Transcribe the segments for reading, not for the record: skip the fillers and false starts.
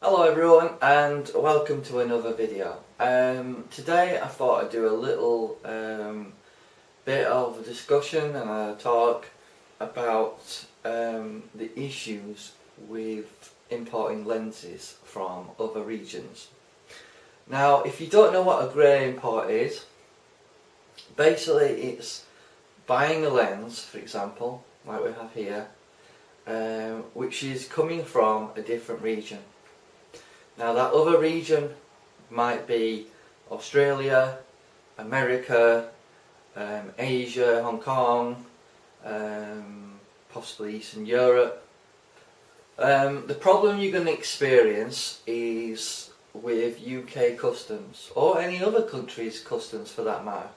Hello everyone and welcome to another video. Today I thought I'd do a little bit of a discussion and a talk about the issues with importing lenses from other regions. Now, if you don't know what a grey import is, basically it's buying a lens, for example, like we have here, which is coming from a different region. Now that other region might be Australia, America, Asia, Hong Kong, possibly Eastern Europe. The problem you're going to experience is with UK customs, or any other country's customs for that matter.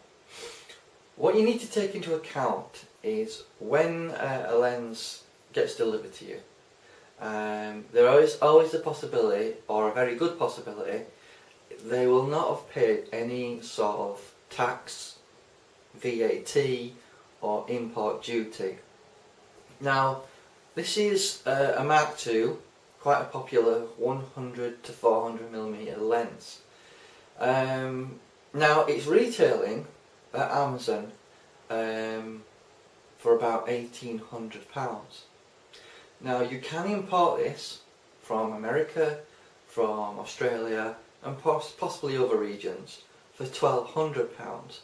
What you need to take into account is when a lens gets delivered to you. There is always the possibility, or a very good possibility, they will not have paid any sort of tax, VAT or import duty. Now this is a Mark II, quite a popular 100 to 400mm lens. Now it's retailing at Amazon for about £1,800. Now you can import this from America, from Australia and possibly other regions for £1,200.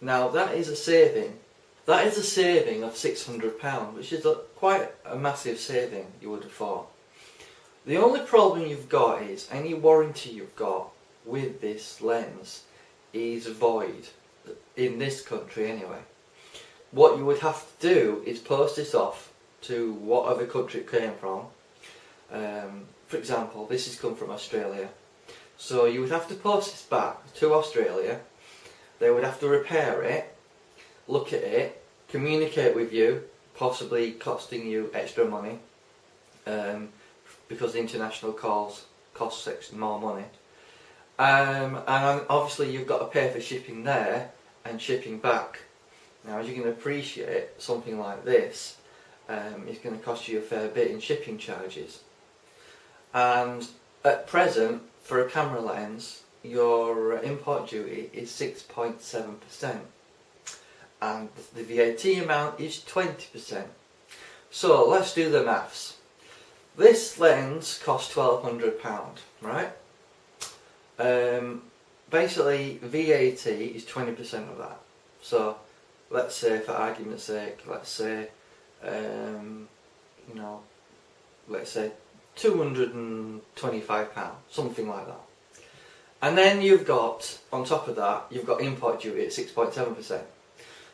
Now that is a saving. That is a saving of £600, which is quite a massive saving, you would have thought. The only problem you've got is any warranty you've got with this lens is void, in this country anyway. What you would have to do is post this off to whatever country it came from. For example, this has come from Australia, so you would have to post this back to Australia. They would have to repair it, look at it, communicate with you, possibly costing you extra money, because the international calls cost more money, and obviously you've got to pay for shipping there and shipping back. Now, as you can appreciate, something like this is going to cost you a fair bit in shipping charges. And at present, for a camera lens, your import duty is 6.7%, and the VAT amount is 20%. So let's do the maths. This lens costs £1,200, right? Basically, VAT is 20% of that. So let's say, for argument's sake, let's say let's say £225, something like that. And then you've got, on top of that, you've got import duty at 6.7%.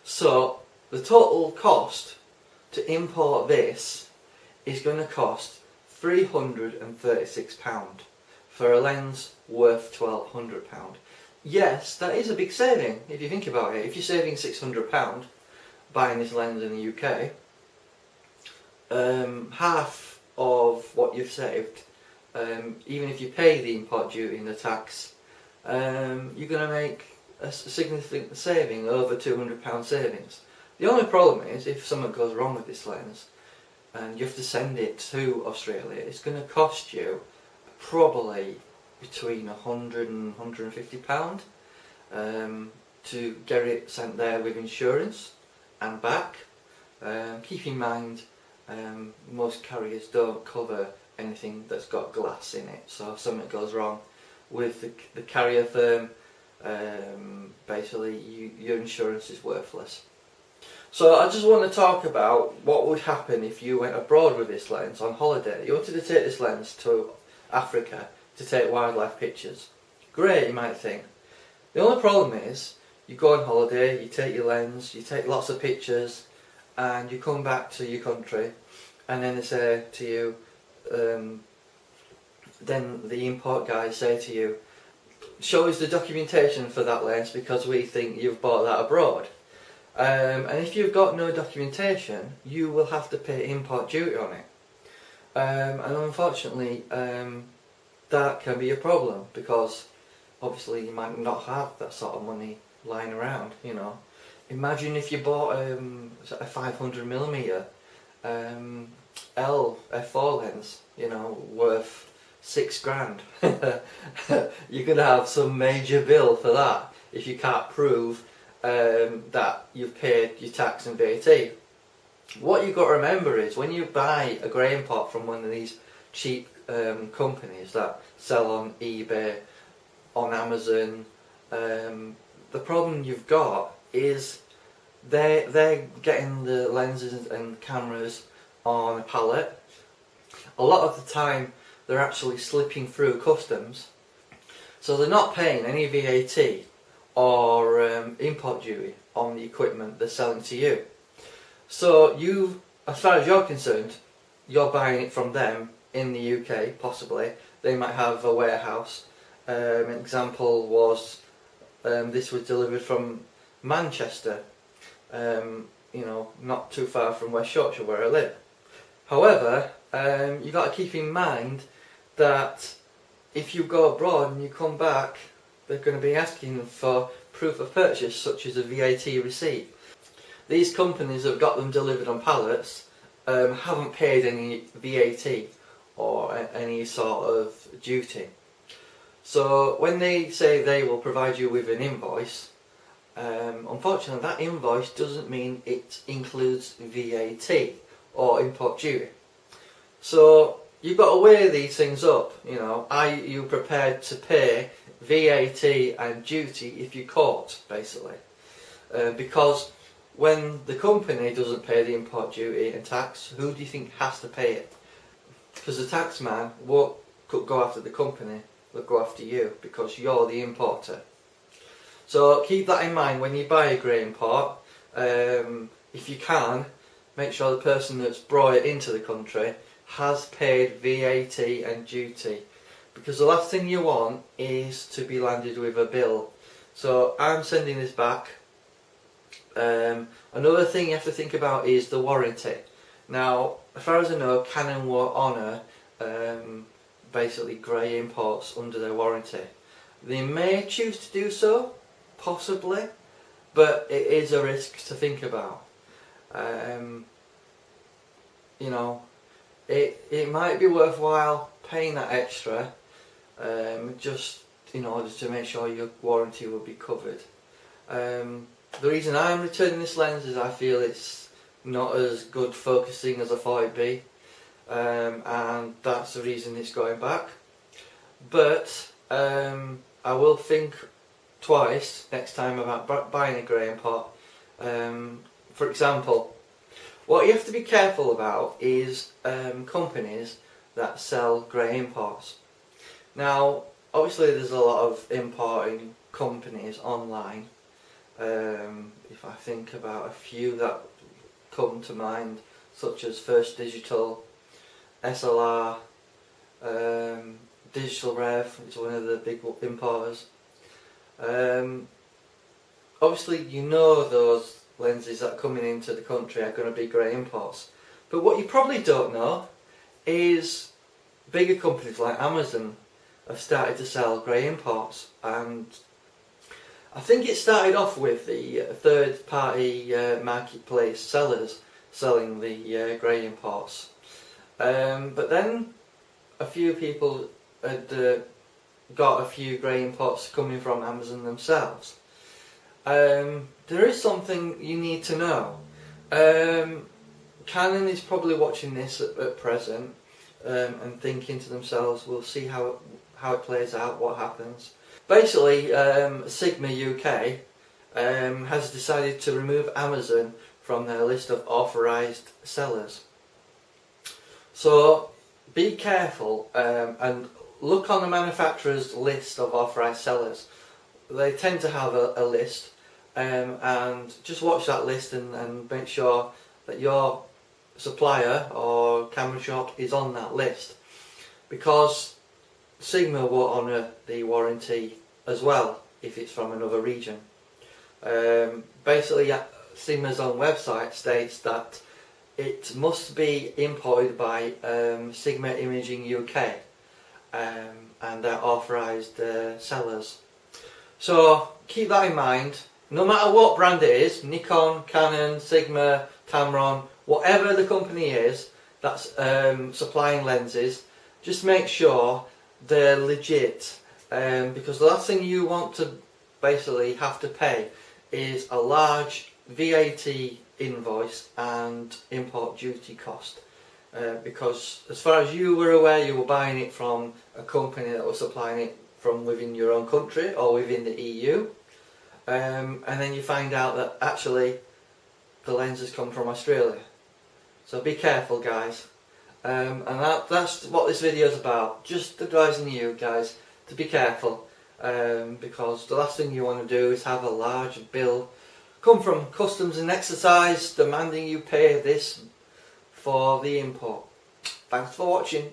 So the total cost to import this is going to cost £336 for a lens worth £1,200. Yes, that is a big saving if you think about it. If you're saving £600 buying this lens in the UK, half of what you've saved, even if you pay the import duty and the tax, you're going to make a significant saving, over £200 savings. The only problem is, if something goes wrong with this lens and you have to send it to Australia, it's going to cost you probably between £100 and £150 to get it sent there with insurance and back. Keep in mind, most carriers don't cover anything that's got glass in it, so if something goes wrong with the carrier firm, basically your insurance is worthless. So I just want to talk about what would happen if you went abroad with this lens on holiday. You wanted to take this lens to Africa to take wildlife pictures. Great, you might think. The only problem is, you go on holiday, you take your lens, you take lots of pictures, and you come back to your country, and then they say to you, then the import guys say to you, show us the documentation for that lens because we think you've bought that abroad. And if you've got no documentation, you will have to pay import duty on it. And unfortunately, that can be a problem, because obviously you might not have that sort of money lying around, you know. Imagine if you bought a 500mm f4 lens, you know, worth £6,000. You're going to have some major bill for that if you can't prove that you've paid your tax and VAT. What you've got to remember is when you buy a grain pot from one of these cheap companies that sell on eBay, on Amazon, the problem you've got is they're getting the lenses and cameras on a pallet. A lot of the time they're actually slipping through customs, so they're not paying any VAT or import duty on the equipment they're selling to you. So you, as far as you're concerned, you're buying it from them in the UK, possibly. They might have a warehouse. An example was this was delivered from Manchester, you know, not too far from West Yorkshire where I live. However, you've got to keep in mind that if you go abroad and you come back, they're going to be asking for proof of purchase, such as a VAT receipt. These companies have got them delivered on pallets, haven't paid any VAT or any sort of duty. So when they say they will provide you with an invoice, unfortunately that invoice doesn't mean it includes VAT or import duty. So you've got to weigh these things up. You know, are you prepared to pay VAT and duty if you're caught, basically? Because when the company doesn't pay the import duty and tax, who do you think has to pay it? Because the tax man won't go after the company, they'll go after you because you're the importer. So keep that in mind when you buy a grain pot. If you can, make sure the person that's brought it into the country has paid VAT and duty, because the last thing you want is to be landed with a bill. So I'm sending this back. Another thing you have to think about is the warranty. Now, as far as I know, Canon will honour basically grey imports under their warranty. They may choose to do so, possibly, but it is a risk to think about. You know, it might be worthwhile paying that extra just in order to make sure your warranty will be covered. The reason I'm returning this lens is I feel it's not as good focusing as I thought it'd be, and that's the reason it's going back. But I will think twice next time about buying a grain pot. For example, what you have to be careful about is companies that sell grain pots. Now, obviously there's a lot of importing companies online. If I think about a few that come to mind, such as First Digital, SLR, Digital Rev is one of the big importers. Obviously you know those lenses that are coming into the country are going to be grey imports, but what you probably don't know is bigger companies like Amazon have started to sell grey imports, and I think it started off with the third party marketplace sellers selling the grey imports, but then a few people had got a few grey imports coming from Amazon themselves. There is something you need to know. Canon is probably watching this at present and thinking to themselves, we'll see how it plays out, what happens. Basically, Sigma UK has decided to remove Amazon from their list of authorised sellers. So be careful and look on the manufacturer's list of authorised sellers. They tend to have a list, and just watch that list and make sure that your supplier or camera shop is on that list, because Sigma will honour the warranty as well if it's from another region. Basically, Sigma's own website states that it must be imported by Sigma Imaging UK, and they're authorised sellers. So keep that in mind. No matter what brand it is, Nikon, Canon, Sigma, Tamron, whatever the company is that's supplying lenses, just make sure they're legit, because the last thing you want to basically have to pay is a large VAT invoice and import duty cost, because as far as you were aware, you were buying it from a company that was supplying it from within your own country or within the EU, and then you find out that actually the lenses come from Australia. So be careful, guys. And that's what this video is about, just advising you guys to be careful, because the last thing you want to do is have a large bill come from customs and excise demanding you pay this for the import. Thanks for watching.